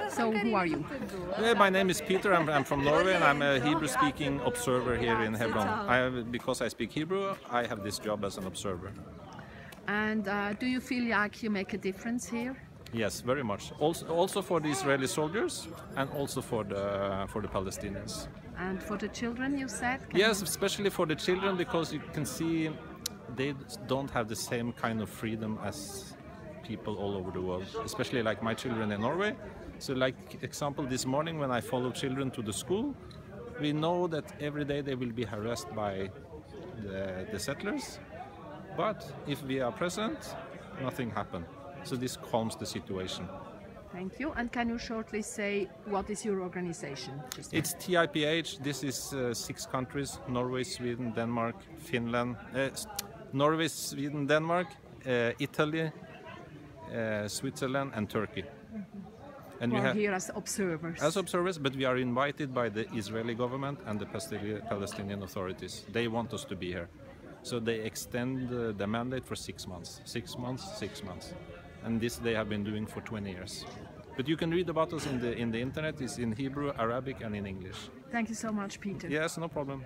So who are you? My name is Peter. I'm from Norway, and I'm a Hebrew-speaking observer here in Hebron. Because I speak Hebrew, I have this job as an observer. And do you feel like you make a difference here? Yes, very much. Also for the Israeli soldiers, and also for the Palestinians. And for the children, you said? Yes, especially for the children, because you can see they don't have the same kind of freedom as people all over the world, especially like my children in Norway. So like example, this morning when I follow children to the school, we know that every day they will be harassed by the settlers, but if we are present, nothing happens. So this calms the situation. Thank you. And can you shortly say what is your organization? It's TIPH. This is 6 countries: Norway, Sweden, Denmark, Finland, Norway, Sweden, Denmark, Italy, Switzerland and Turkey. And we are here as observers. As observers, but we are invited by the Israeli government and the Palestinian authorities. They want us to be here. So they extend the mandate for 6 months. 6 months, 6 months. And this they have been doing for 20 years. But you can read about us in the internet. It's in Hebrew, Arabic and in English. Thank you so much, Peter. Yes, no problem.